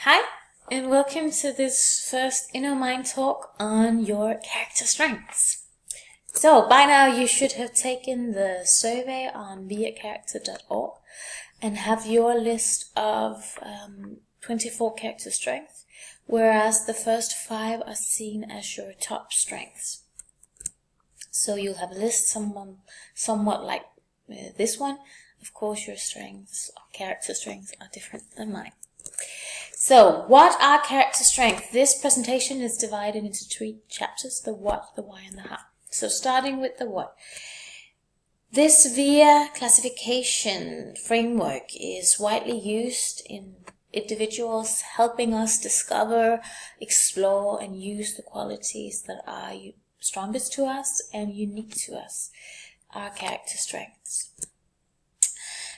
Hi, and welcome to this first InnoMind talk on your character strengths. So, by now you should have taken the survey on beacharacter.org and have your list of 24 character strengths, whereas the first 5 are seen as your top strengths. So you'll have a list somewhat like this one. Of course, your strengths, or character strengths, are different than mine. So, what are character strengths? This presentation is divided into 3 chapters, the what, the why, and the how. So, starting with the what. This VIA classification framework is widely used in individuals, helping us discover, explore, and use the qualities that are strongest to us and unique to us, our character strengths.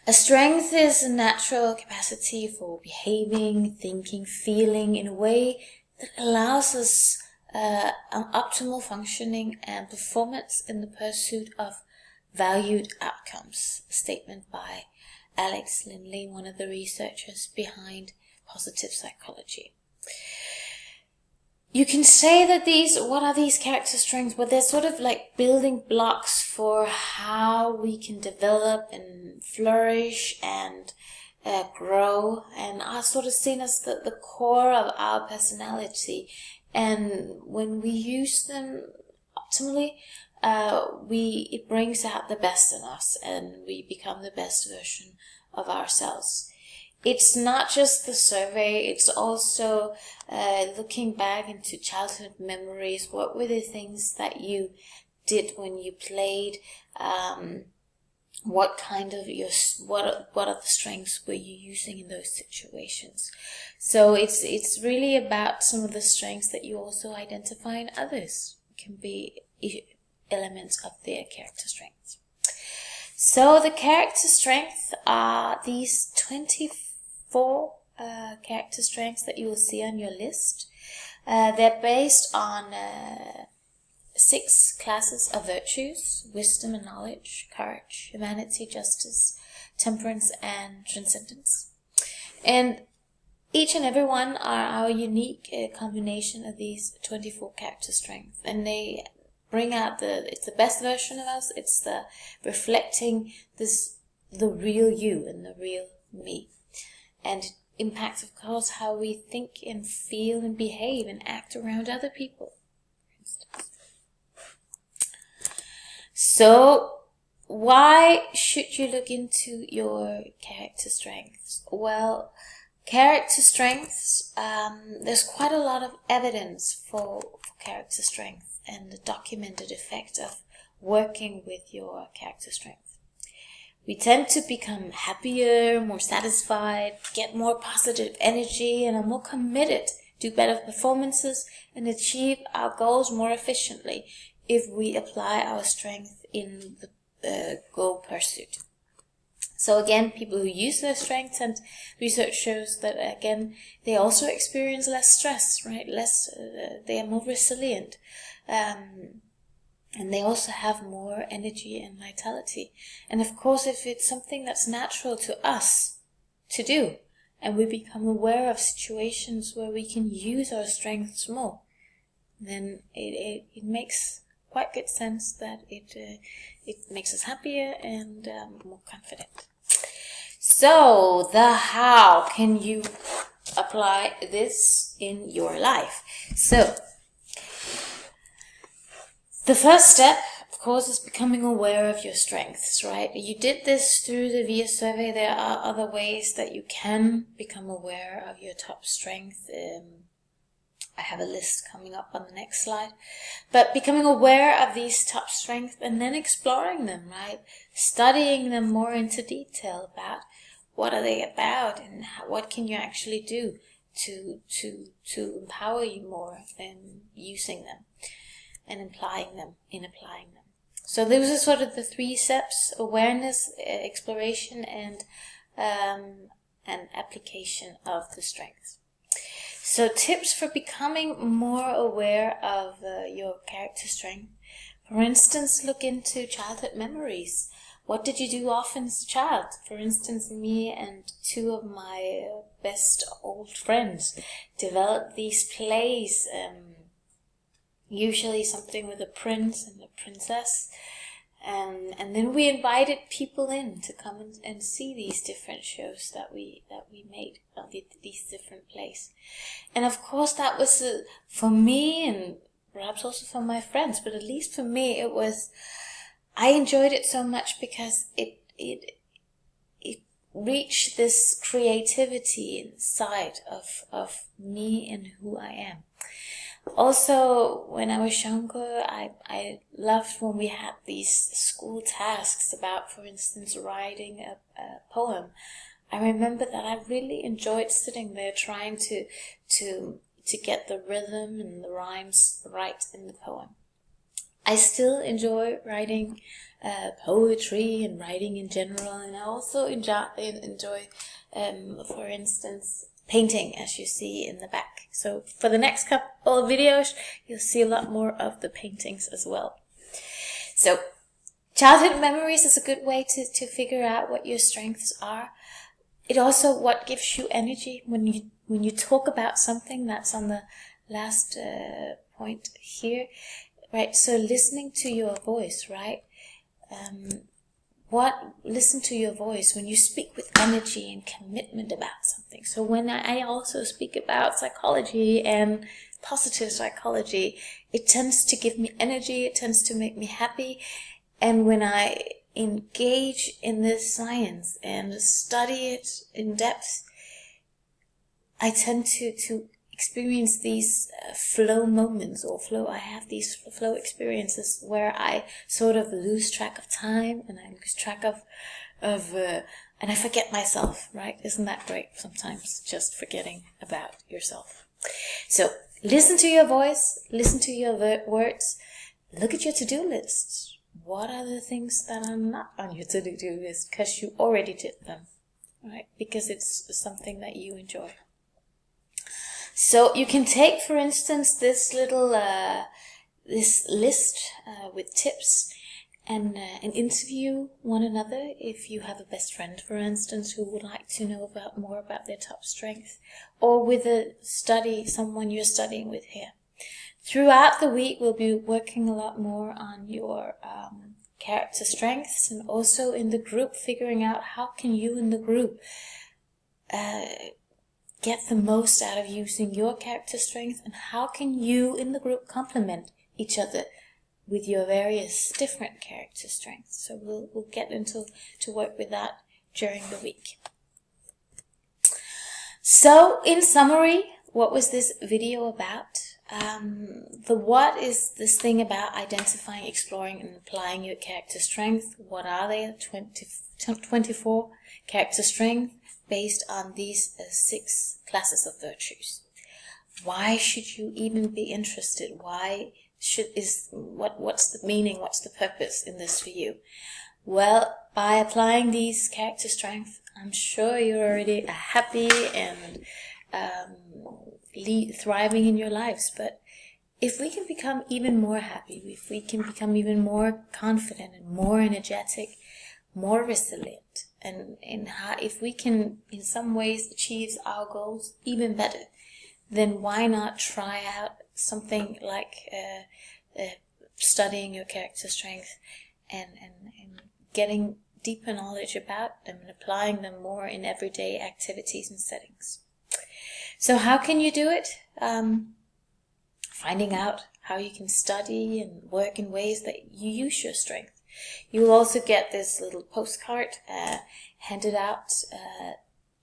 A strength is a natural capacity for behaving, thinking, feeling in a way that allows us optimal functioning and performance in the pursuit of valued outcomes. A statement by Alex Lindley, one of the researchers behind positive psychology. You can say that what are these character strengths? Well, they're sort of like building blocks for how we can develop and flourish and grow, and are sort of seen as the core of our personality. And when we use them optimally, it brings out the best in us, and we become the best version of ourselves. It's not just the survey, it's also looking back into childhood memories. What were the things that you did when you played? What are the strengths were you using in those situations? So it's really about some of the strengths that you also identify in others. It can be elements of their character strengths. So the character strengths are these 24 character strengths that you will see on your list. They're based on 6 classes of virtues: wisdom and knowledge, courage, humanity, justice, temperance, and transcendence. And each and every one are our unique combination of these 24 character strengths. And they bring out it's the best version of us. It's the reflecting the real you and the real me. And it impacts, of course, how we think and feel and behave and act around other people, for instance. So, why should you look into your character strengths? Well, character strengths, there's quite a lot of evidence for character strength and the documented effect of working with your character strength. We tend to become happier, more satisfied, get more positive energy, and are more committed, do better performances, and achieve our goals more efficiently if we apply our strength in the goal pursuit. So again, people who use their strengths, and research shows that again, they also experience less stress, right? They are more resilient. And they also have more energy and vitality. And of course, if it's something that's natural to us to do, and we become aware of situations where we can use our strengths more, then it makes quite good sense that it makes us happier and more confident. So, the how can you apply this in your life? So, the first step, of course, is becoming aware of your strengths, right? You did this through the VIA survey. There are other ways that you can become aware of your top strength. I have a list coming up on the next slide. But becoming aware of these top strengths and then exploring them, right? Studying them more into detail about what are they about and what can you actually do to empower you more than using them. And applying them. So those are sort of the 3 steps: awareness, exploration, and application of the strengths. So tips for becoming more aware of your character strength. For instance, look into childhood memories. What did you do often as a child? For instance, me and two of my best old friends developed these plays, usually something with a prince and a princess. And then we invited people in to come and see these different shows that we made, these different plays. And of course that was, for me, and perhaps also for my friends, but at least for me, I enjoyed it so much because it reached this creativity inside of me and who I am. Also, when I was younger, I loved when we had these school tasks about, for instance, writing a poem. I remember that I really enjoyed sitting there trying to get the rhythm and the rhymes right in the poem. I still enjoy writing poetry and writing in general, and I also enjoy, for instance, painting, as you see in the back. So for the next couple of videos, you'll see a lot more of the paintings as well. So childhood memories is a good way to figure out what your strengths are. It also what gives you energy when you talk about something. That's on the last point here, right? So listening to your voice, right? Listen to your voice when you speak with energy and commitment about something. So when I also speak about psychology and positive psychology, it tends to give me energy, it tends to make me happy. And when I engage in this science and study it in depth, I tend to experience these flow moments I have these flow experiences where I sort of lose track of time, and I lose track of and I forget myself, right? Isn't that great? Sometimes just forgetting about yourself. So listen to your voice, listen to your words, look at your to-do list. What are the things that are not on your to-do list? Because you already did them, right? Because it's something that you enjoy. So you can take, for instance, this little this list with tips and interview one another. If you have a best friend, for instance, who would like to know more about their top strength, or with someone you're studying with here. Throughout the week, we'll be working a lot more on your character strengths, and also in the group, figuring out how can you in the group get the most out of using your character strength, and how can you in the group complement each other with your various different character strengths. So we'll get into to work with that during the week. So in summary, what was this video about? What is this thing about identifying, exploring, and applying your character strength? What are they? 24 character strength based on these 6 classes of virtues. Why should you even be interested? What's the meaning? What's the purpose in this for you? Well, by applying these character strengths, I'm sure you're already happy and thriving in your lives. But if we can become even more happy, if we can become even more confident and more energetic, more resilient, and if we can in some ways achieve our goals even better, then why not try out something like studying your character strength and getting deeper knowledge about them and applying them more in everyday activities and settings. So how can you do it? Finding out how you can study and work in ways that you use your strength. You will also get this little postcard handed out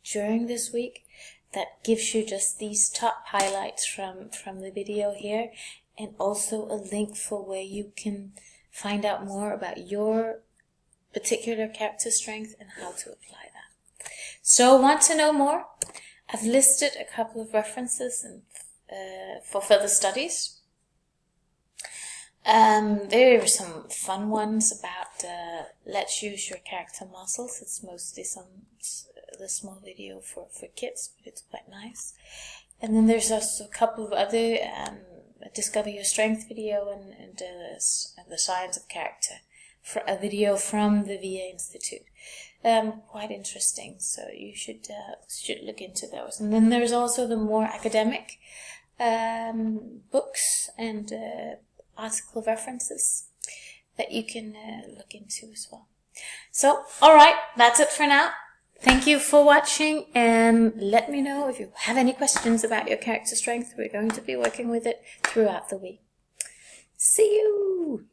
during this week that gives you just these top highlights from the video here, and also a link for where you can find out more about your particular character strength and how to apply that. So want to know more? I've listed a couple of references and for further studies. There are some fun ones about let's use your character muscles. It's mostly the small video for kids, but it's quite nice. And then there's also a couple of other discover your strength video and the science of character a video from the VA Institute. Quite interesting, so you should look into those. And then there's also the more academic books and article references that you can look into as well. So, alright, that's it for now. Thank you for watching, and let me know if you have any questions about your character strength. We're going to be working with it throughout the week. See you!